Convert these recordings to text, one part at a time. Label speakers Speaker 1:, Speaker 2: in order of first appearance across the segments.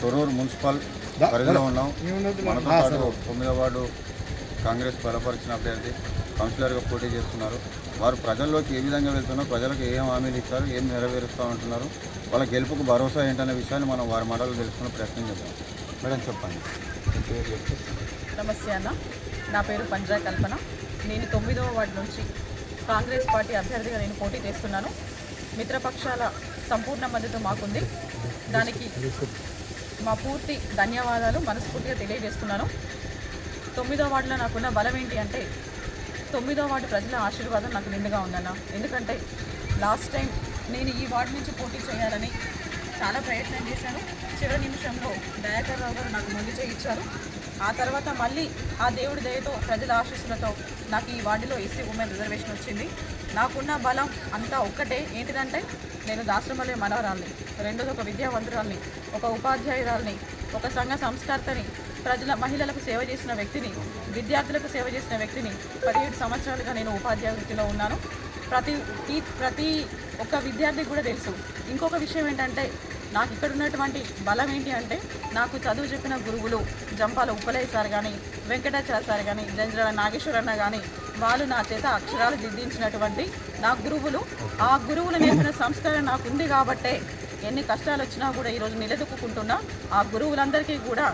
Speaker 1: Thorrur municipal పరిధిలో ఉన్నాం. మనతో పాటు 9వ వార్డు కాంగ్రెస్ బలపరిచిన అభ్యర్థి కౌన్సిలర్గా పోటీ చేస్తున్నారు. వారు ప్రజల్లోకి ఏ విధంగా వెళ్తున్నారు, ప్రజలకు ఏం హామీలు ఇచ్చారు, ఏం నెరవేరుస్తూ ఉంటున్నారు, వాళ్ళ గెలుపుకు భరోసా ఏంటనే విషయాన్ని మనం వారి మాటలు తెలుసుకునే ప్రయత్నం చేద్దాం. మేడం చెప్పండి.
Speaker 2: నమస్తే అన్న, నా పేరు పంజా కల్పన. నేను 9వ వార్డు నుంచి కాంగ్రెస్ పార్టీ అభ్యర్థిగా నేను పోటీ చేస్తున్నాను. మిత్రపక్షాల సంపూర్ణ మద్దతు మాకుంది. దానికి మా పూర్తి ధన్యవాదాలు మనస్ఫూర్తిగా తెలియజేస్తున్నాను. 9వ వార్డులో నాకున్న బలం ఏంటి అంటే 9వ వార్డు ప్రజల ఆశీర్వాదం నాకు నిండుగా ఉందన్న. ఎందుకంటే లాస్ట్ టైం నేను ఈ వార్డు నుంచి పోటీ చేయాలని చాలా ప్రయత్నం చేశాను. చివరి నిమిషంలో దయాకర్ రావు గారు నాకు ముందు చేయించారు. ఆ తర్వాత మళ్ళీ ఆ దేవుడి దయతో ప్రజల ఆశీస్సులతో నాకు ఈ వార్డులో ఎస్సీ ఉమెన్ రిజర్వేషన్ వచ్చింది. నాకున్న బలం అంతా ఒక్కటే, ఏంటిదంటే నేను దాసరమల్లె మనవరాల్ని, రెండోది ఒక విద్యావంతురాల్ని, ఒక ఉపాధ్యాయురాల్ని, ఒక సంఘ సంస్కర్తని, మహిళలకు సేవ చేసిన వ్యక్తిని, విద్యార్థులకు సేవ చేసిన వ్యక్తిని. 17 సంవత్సరాలుగా నేను ఉపాధ్యాయ వృత్తిలో ఉన్నాను. ప్రతి ఒక్క విద్యార్థికి కూడా తెలుసు. ఇంకొక విషయం ఏంటంటే నాకు ఇక్కడ ఉన్నటువంటి బలం ఏంటి అంటే నాకు చదువు చెప్పిన గురువులు జంపాల ఉప్పలయ్య సార్ కానీ, వెంకటాచార్య సార్ కానీ, జంజరాల నాగేశ్వర అన్న కానీ, వాళ్ళు నా చేత అక్షరాలు దిద్దించినటువంటి నా గురువులు. ఆ గురువులు నేర్పిన సంస్కారం నాకు ఉంది కాబట్టే ఎన్ని కష్టాలు వచ్చినా కూడా ఈరోజు నిలదొక్కుంటున్నా. ఆ గురువులందరికీ కూడా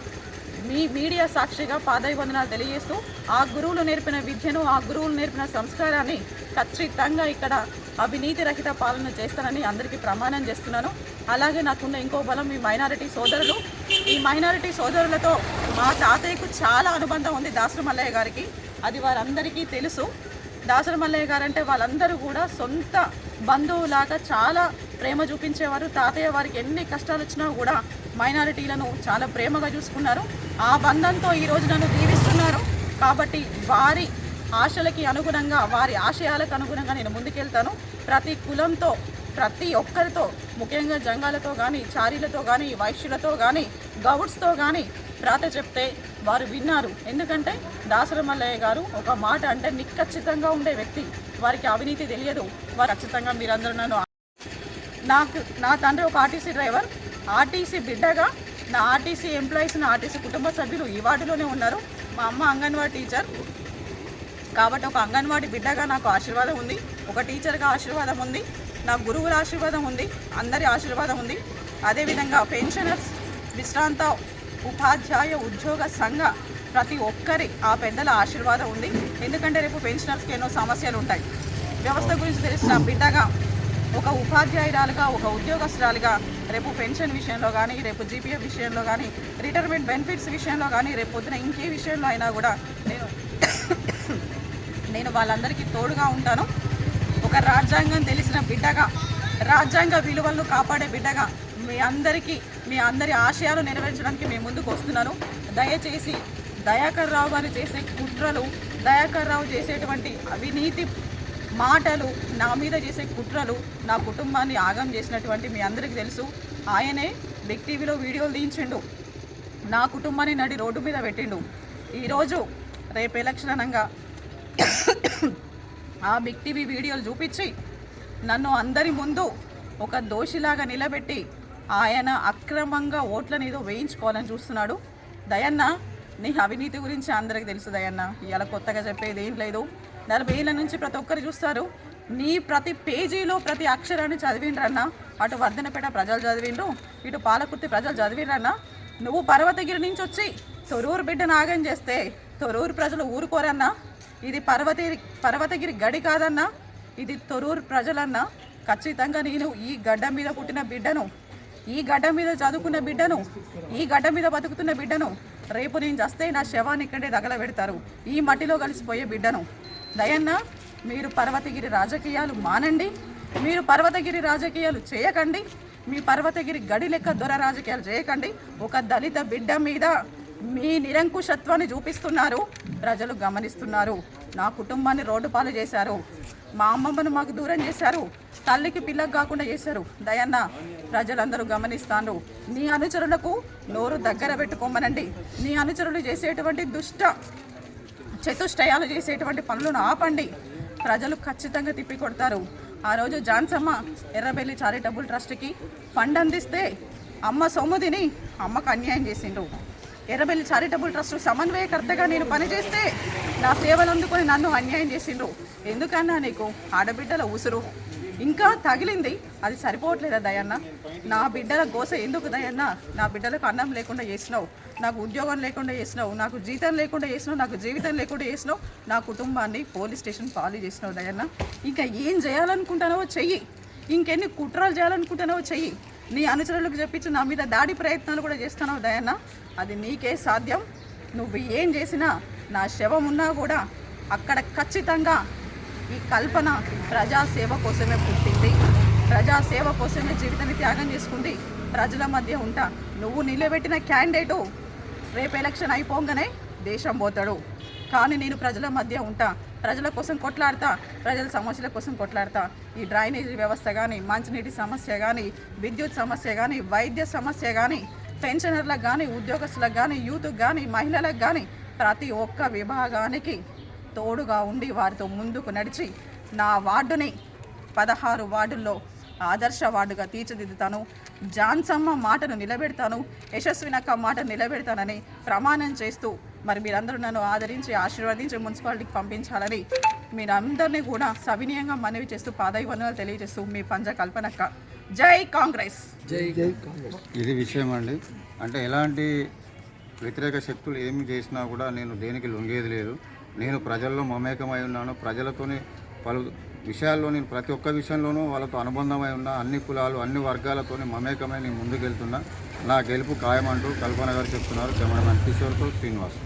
Speaker 2: మీ మీడియా సాక్షిగా పాదాభివందనాలు తెలియజేస్తూ ఆ గురువులు నేర్పిన విద్యను, ఆ గురువులు నేర్పిన సంస్కారాన్ని ఖచ్చితంగా ఇక్కడ అవినీతి రహిత పాలన చేస్తానని అందరికీ ప్రమాణం చేస్తున్నాను. అలాగే నాకున్న ఇంకో బలం ఈ మైనారిటీ సోదరులు. ఈ మైనారిటీ సోదరులతో మా తాతయ్యకు చాలా అనుబంధం ఉంది, దాసరి మల్లయ్య గారికి. అది వారందరికీ తెలుసు. దాసరి మల్లయ్య గారు అంటే వాళ్ళందరూ కూడా సొంత బంధువులాగా చాలా ప్రేమ చూపించేవారు. తాతయ్య వారికి ఎన్ని కష్టాలు వచ్చినా కూడా మైనారిటీలను చాలా ప్రేమగా చూసుకున్నారు. ఆ బంధంతో ఈరోజు నన్ను దీవిస్తున్నారు. కాబట్టి వారి ఆశలకి అనుగుణంగా, వారి ఆశయాలకు అనుగుణంగా నేను ముందుకెళ్తాను. ప్రతి కులంతో, ప్రతి ఒక్కరితో, ముఖ్యంగా జంగాలతో కానీ, చారీలతో కానీ, వైశ్యులతో కానీ, గౌడ్స్తో కానీ ప్రార్థన చెప్తే వారు విన్నారు. ఎందుకంటే దాసరి మల్లయ్య గారు ఒక మాట అంటే నిక్కచ్చితంగా ఉండే వ్యక్తి. వారికి అవినీతి తెలియదు. వారు ఖచ్చితంగా మీరందరూ నా తండ్రి ఒక ఆర్టీసీ డ్రైవర్. ఆర్టీసీ బిడ్డగా నా ఆర్టీసీ ఎంప్లాయీస్, నా ఆర్టీసీ కుటుంబ సభ్యులు ఈ వార్డులోనే ఉన్నారు. మా అమ్మ అంగన్వాడీ టీచర్ కాబట్టి ఒక అంగన్వాడీ బిడ్డగా నాకు ఆశీర్వాదం ఉంది, ఒక టీచర్గా ఆశీర్వాదం ఉంది, నా గురువుల ఆశీర్వాదం ఉంది, అందరి ఆశీర్వాదం ఉంది. అదేవిధంగా పెన్షనర్స్, విశ్రాంత ఉపాధ్యాయ ఉద్యోగ సంఘ ప్రతి ఒక్కరి ఆ పెద్దల ఆశీర్వాదం ఉంది. ఎందుకంటే రేపు పెన్షనర్స్కి ఎన్నో సమస్యలు ఉంటాయి. వ్యవస్థ గురించి తెలిసిన బిడ్డగా, ఒక ఉపాధ్యాయురాలుగా, ఒక ఉద్యోగస్తురాలుగా రేపు పెన్షన్ విషయంలో కానీ, రేపు జీపీఎఫ్ విషయంలో కానీ, రిటైర్మెంట్ బెనిఫిట్స్ విషయంలో కానీ, రేపు పొద్దున ఇంకే విషయంలో అయినా కూడా నేను వాళ్ళందరికీ తోడుగా ఉంటాను. ఒక రాజ్యాంగం తెలిసిన బిడ్డగా, రాజ్యాంగ విలువలను కాపాడే బిడ్డగా మీ అందరి ఆశయాలు నెరవేర్చడానికి మేము ముందుకు వస్తున్నాను. దయచేసి దయాకర్ రావు గారు చేసే కుట్రలు, దయాకర్ రావు చేసేటువంటి అవినీతి మాటలు, నా మీద చేసే కుట్రలు నా కుటుంబాన్ని ఆగం చేసినటువంటి మీ అందరికీ తెలుసు. ఆయనే బిగ్ టీవీలో వీడియోలు తీయించిండు, నా కుటుంబాన్ని నడి రోడ్డు మీద పెట్టిండు. ఈరోజు రేపు ఎలక్షన్ అనగా ఆ బిగ్ టీవీ వీడియోలు చూపించి నన్ను అందరి ముందు ఒక దోషిలాగా నిలబెట్టి ఆయన అక్రమంగా ఓట్లను ఏదో వేయించుకోవాలని చూస్తున్నాడు. దయన్న, నీ అవినీతి గురించి అందరికీ తెలుసు దయన్న. ఇవాళ కొత్తగా చెప్పేది ఏం లేదు. 40 ఏళ్ళ నుంచి ప్రతి ఒక్కరు చూస్తారు. నీ ప్రతి పేజీలో ప్రతి అక్షరాన్ని చదివిండ్రన్నా. అటు వర్ధనపేట ప్రజలు చదివిండ్రు, ఇటు పాలకుర్తి ప్రజలు చదివిండ్రన్నా. నువ్వు పర్వతగిరి నుంచి వచ్చి తొర్రూరు బిడ్డ నాగం చేస్తే తొర్రూరు ప్రజలు ఊరుకోరన్నా. ఇది పర్వతగిరి గడి కాదన్నా, ఇది తొర్రూరు ప్రజలన్నా. ఖచ్చితంగా నేను ఈ గడ్డ మీద పుట్టిన బిడ్డను, ఈ గడ్డ మీద చదువుకున్న బిడ్డను, ఈ గడ్డ మీద బతుకుతున్న బిడ్డను. రేపు నేను చస్తే నా శవాన్ని ఇక్కడే తగలబెడతారు, ఈ మట్టిలో కలిసిపోయే బిడ్డను. దయన్న, మీరు పర్వతగిరి రాజకీయాలు మానండి, మీరు పర్వతగిరి రాజకీయాలు చేయకండి, మీ పర్వతగిరి గడి లెక్క దొర రాజకీయాలు చేయకండి. ఒక దళిత బిడ్డ మీద మీ నిరంకుశత్వాన్ని చూపిస్తున్నారు, ప్రజలు గమనిస్తున్నారు. నా కుటుంబాన్ని రోడ్డు పాలు చేశారు, మా అమ్మమ్మను మాకు దూరం చేశారు, తల్లికి పిల్లకు కాకుండా చేశారు. దయన్న, ప్రజలందరూ గమనిస్తాను. నీ అనుచరులకు నోరు దగ్గర పెట్టుకోమనండి. నీ అనుచరులు చేసేటువంటి చతుష్టయాలు చేసేటువంటి పనులను ఆపండి. ప్రజలు ఖచ్చితంగా తిప్పికొడతారు. ఆ రోజు జాన్సమ్మ ఎర్రబెల్లి చారిటబుల్ ట్రస్ట్కి ఫండ్ అందిస్తే అమ్మ సొమ్ము తిని అమ్మకు అన్యాయం చేసిండ్రు. ఎర్రబెల్లి చారిటబుల్ ట్రస్ట్ సమన్వయకర్తగా నేను పనిచేస్తే నా సేవలు అందుకొని నన్ను అన్యాయం చేసిండ్రు. ఎందుకన్నా నీకు ఆడబిడ్డల ఉసురు ఇంకా తగిలింది, అది సరిపోవట్లేదా దయన్న? నా బిడ్డల గోస ఎందుకు దయన్న? నా బిడ్డలకు అన్నం లేకుండా చేసినావు, నాకు ఉద్యోగం లేకుండా చేసినావు, నాకు జీతం లేకుండా చేసినావు, నాకు జీవితం లేకుండా చేసినావు, నా కుటుంబాన్ని పోలీస్ స్టేషన్ పాలు చేసినావు దయన్న. ఇంకా ఏం చేయాలనుకుంటున్నావో చెయ్యి, ఇంకెన్ని కుట్రలు చేయాలనుకుంటున్నావో చెయ్యి. నీ అనుచరులకు చెప్పించి నా మీద దాడి ప్రయత్నాలు కూడా చేస్తున్నావు దయన్న. అది నీకే సాధ్యం. నువ్వు ఏం చేసినా నా శవం ఉన్నా కూడా అక్కడ ఖచ్చితంగా ఈ కల్పన ప్రజాసేవ కోసమే పుట్టింది, ప్రజాసేవ కోసమే జీవితాన్ని త్యాగం చేసుకుంది. ప్రజల మధ్య ఉంటా. నువ్వు నిలబెట్టిన క్యాండిడేటు రేపు ఎలక్షన్ అయిపోగానే దేశం పోతాడు, కానీ నేను ప్రజల మధ్య ఉంటా, ప్రజల కోసం కొట్లాడతా, ప్రజల సమస్యల కోసం కొట్లాడతా. ఈ డ్రైనేజీ వ్యవస్థ కానీ, మంచినీటి సమస్య కానీ, విద్యుత్ సమస్య కానీ, వైద్య సమస్య కానీ, పెన్షనర్లకు కానీ, ఉద్యోగస్తులకు కానీ, యూత్కి కానీ, మహిళలకు కానీ ప్రతి ఒక్క విభాగానికి తోడుగా ఉండి వారితో ముందుకు నడిచి నా వార్డుని 16 వార్డుల్లో ఆదర్శ వార్డుగా తీర్చిదిద్దుతాను. జాన్సమ్మ మాటను నిలబెడతాను, యశస్వినక్క మాటను నిలబెడతానని ప్రమాణం చేస్తూ మరి మీరందరూ నన్ను ఆదరించి ఆశీర్వదించి మున్సిపాలిటీకి పంపించాలని మీరందరినీ కూడా సవినీయంగా మనవి చేస్తూ పాదాభివందనాలు తెలియజేస్తూ మీ పంజ కల్పనక్క. జై కాంగ్రెస్.
Speaker 3: జై కాంగ్రెస్.
Speaker 1: ఇది విషయం అండి. అంటే ఎలాంటి వ్యతిరేక శక్తులు ఏమి చేసినా కూడా నేను దేనికి లొంగేది లేదు. నేను ప్రజల్లో మమేకమై ఉన్నాను. ప్రజలతోని పలు విషయాల్లో నేను ప్రతి ఒక్క విషయంలోనూ వాళ్ళతో అనుబంధమై ఉన్నా. అన్ని కులాలు అన్ని వర్గాలతోని మమేకమై నేను ముందుకెళ్తున్నా. నా గెలుపు ఖాయమంటూ కల్పన గారు చెప్తున్నారు. కెమెరామెన్ కిషోర్తో శ్రీనివాస్.